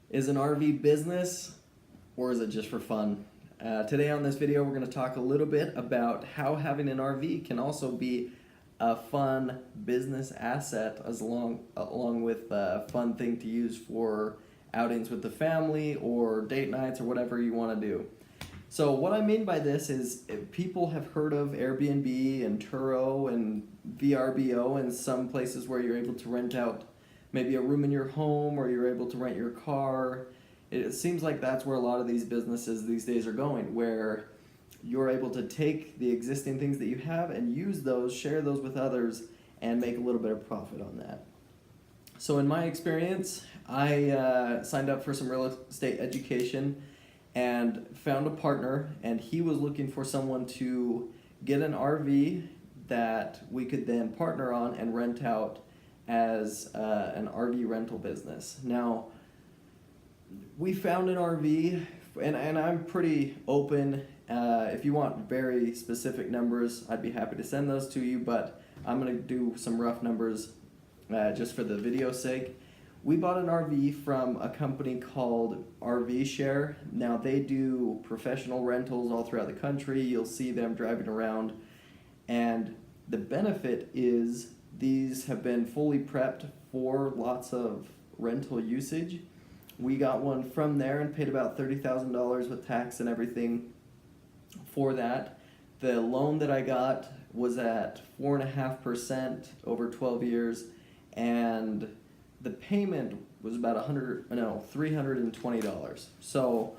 Is an RV business or is it just for fun? Today on this video, we're going to talk a little bit about how having an RV can also be a fun business asset along with a fun thing to use for outings with the family or date nights or whatever you want to do. So what I mean by this is people have heard of Airbnb and TURO and VRBO and some places where you're able to rent out maybe a room in your home or you're able to rent your car. It seems like that's where a lot of these businesses these days are going, where you're able to take the existing things that you have and use those, share those with others, and make a little bit of profit on that. So in my experience, I signed up for some real estate education and found a partner, and he was looking for someone to get an RV that we could then partner on and rent out as an RV rental business. Now, we found an RV, and I'm pretty open. If you want very specific numbers, I'd be happy to send those to you, but I'm going to do some rough numbers just for the video's sake. We bought an RV from a company called RV Share. Now, they do professional rentals all throughout the country. You'll see them driving around, and the benefit is these have been fully prepped for lots of rental usage. We got one from there and paid about $30,000 with tax and everything for that. The loan that I got was at 4.5% over 12 years, and the payment was about $320. So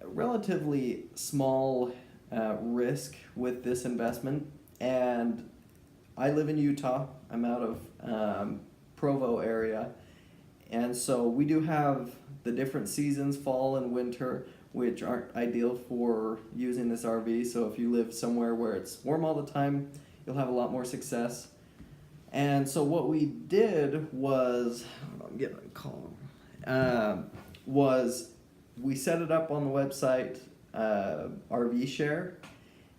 relatively small risk with this investment. And I live in Utah. I'm out of Provo area. And so we do have the different seasons, fall and winter, which aren't ideal for using this RV. So if you live somewhere where it's warm all the time, you'll have a lot more success. And so what we did was, I'm getting a call, was we set it up on the website, RV Share,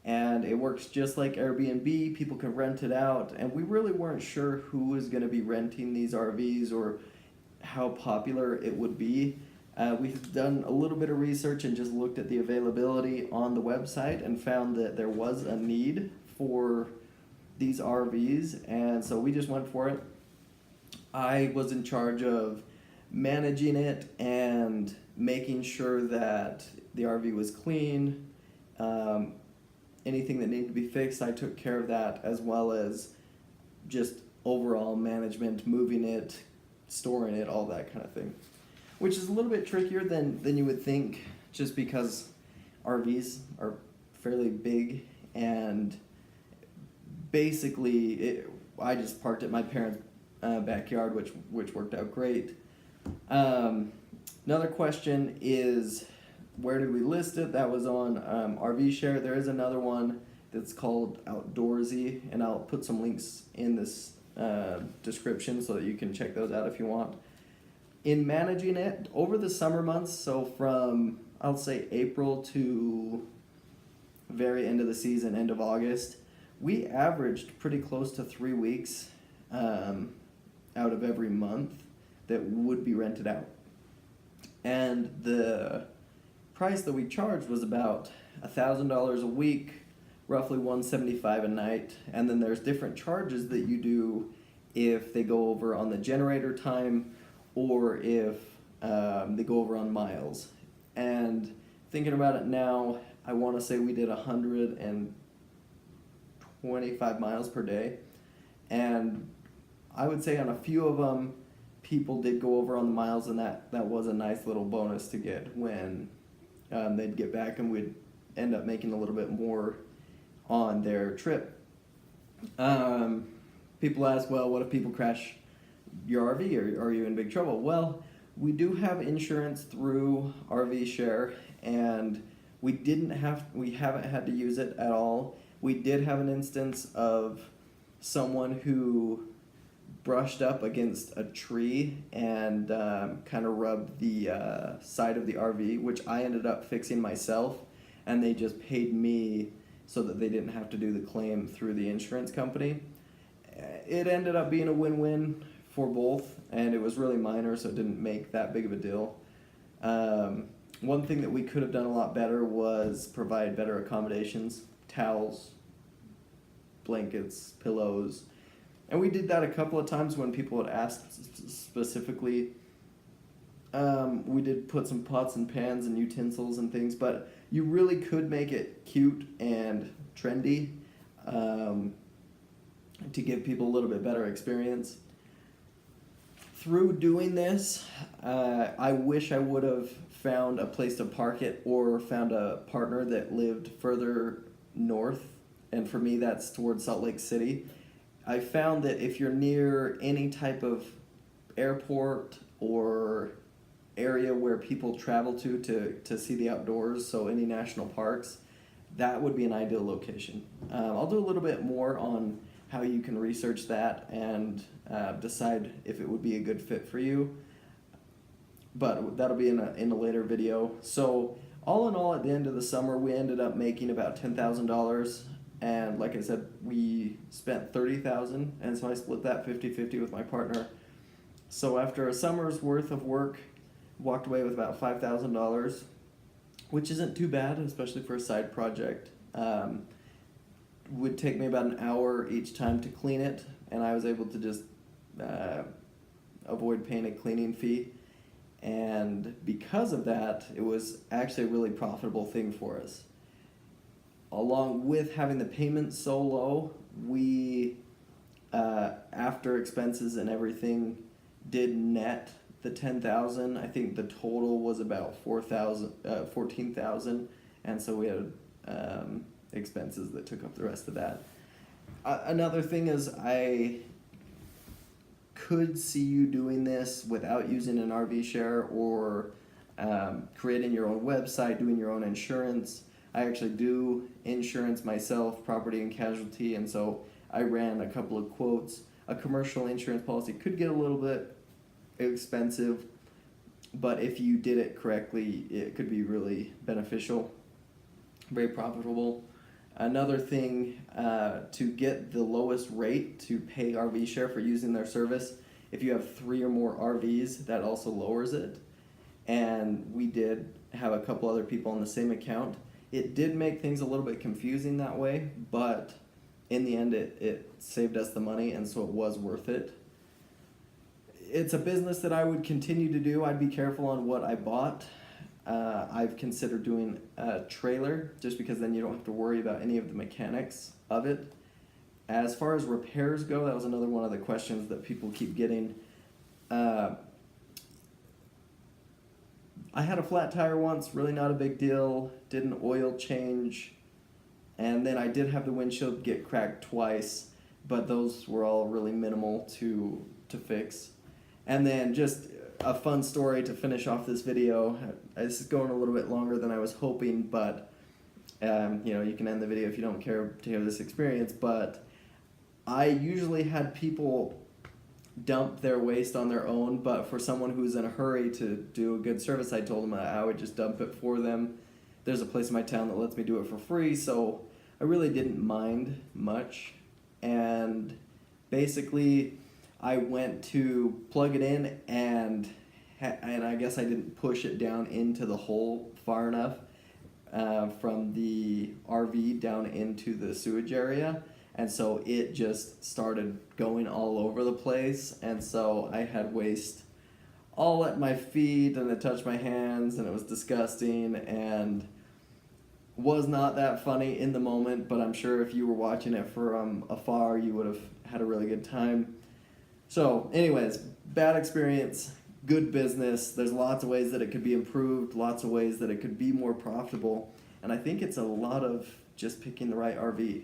and it works just like Airbnb. People can rent it out, and we really weren't sure who was going to be renting these RVs or how popular it would be. We've done a little bit of research and just looked at the availability on the website and found that there was a need for these RVs, and so we just went for it. I was in charge of managing it and making sure that the RV was clean. Anything that needed to be fixed, I took care of that, as well as just overall management, moving it, storing it, all that kind of thing. Which is a little bit trickier than you would think, just because RVs are fairly big, and basically I just parked at my parents' backyard, which worked out great. Another question is, where did we list it? That was on RV Share. There is another one that's called Outdoorsy, and I'll put some links in this description so that you can check those out if you want. In managing it over the summer months, so from I'll say April to very end of the season, end of August, we averaged pretty close to 3 weeks out of every month that would be rented out. And the price that we charged was about $1,000 a week, roughly $175 a night. And then there's different charges that you do if they go over on the generator time or if they go over on miles. And thinking about it now, I want to say we did 125 miles per day, and I would say on a few of them people did go over on the miles, and that was a nice little bonus to get when they'd get back, and we'd end up making a little bit more on their trip. People ask, well, what if people crash your RV, or are you in big trouble? Well, we do have insurance through RV Share, and we haven't had to use it at all. We did have an instance of someone who brushed up against a tree and kind of rubbed the side of the RV, which I ended up fixing myself, and they just paid me so that they didn't have to do the claim through the insurance company. It ended up being a win-win for both, and it was really minor, so it didn't make that big of a deal. One thing that we could have done a lot better was provide better accommodations, towels, blankets, pillows. And we did that a couple of times when people had asked specifically. We did put some pots and pans and utensils and things, but you really could make it cute and trendy to give people a little bit better experience. Through doing this, I wish I would have found a place to park it or found a partner that lived further north, and for me that's towards Salt Lake City. I found that if you're near any type of airport or area where people travel to see the outdoors, so any national parks, that would be an ideal location. I'll do a little bit more on how you can research that and decide if it would be a good fit for you, but that'll be in a later video. So all in all, at the end of the summer, we ended up making about $10,000, and like I said, we spent $30,000, and so I split that 50-50 with my partner. So after a summer's worth of work, walked away with about $5,000, which isn't too bad, especially for a side project. Would take me about an hour each time to clean it, and I was able to just avoid paying a cleaning fee. And because of that, it was actually a really profitable thing for us. Along with having the payments so low, we, after expenses and everything, did net the $10,000. I think the total was about $14,000, and so we had expenses that took up the rest of that. Another thing is I could see you doing this without using an RV share or creating your own website, doing your own insurance. I actually do insurance myself, property and casualty, and so I ran a couple of quotes. A commercial insurance policy could get a little bit expensive, but if you did it correctly, it could be really beneficial, very profitable. Another thing, to get the lowest rate to pay RV Share for using their service, if you have 3 or more RVs, that also lowers it. And we did have a couple other people on the same account. It did make things a little bit confusing that way, but in the end it saved us the money, and so it was worth it. It's a business that I would continue to do. I'd be careful on what I bought. I've considered doing a trailer just because then you don't have to worry about any of the mechanics of it. As far as repairs go, that was another one of the questions that people keep getting. I had a flat tire once, really not a big deal, did an oil change, and then I did have the windshield get cracked twice, but those were all really minimal to fix. And then just a fun story to finish off this video. This is going a little bit longer than I was hoping, but you can end the video if you don't care to hear this experience. But I usually had people dump their waste on their own, but for someone who's in a hurry to do a good service, I told them I would just dump it for them. There's a place in my town that lets me do it for free, so I really didn't mind much. And basically I went to plug it in, and I guess I didn't push it down into the hole far enough from the RV down into the sewage area, and so it just started going all over the place, and so I had waste all at my feet, and it touched my hands, and it was disgusting, and was not that funny in the moment, but I'm sure if you were watching it from afar, you would have had a really good time. So anyways, bad experience, good business. There's lots of ways that it could be improved, lots of ways that it could be more profitable, and I think it's a lot of just picking the right RV.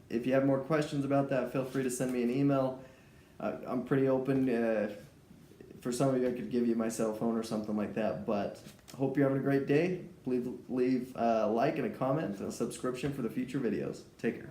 If you have more questions about that, feel free to send me an email. I'm pretty open. For some of you, I could give you my cell phone or something like that, but I hope you're having a great day. Leave a like and a comment and a subscription for the future videos. Take care.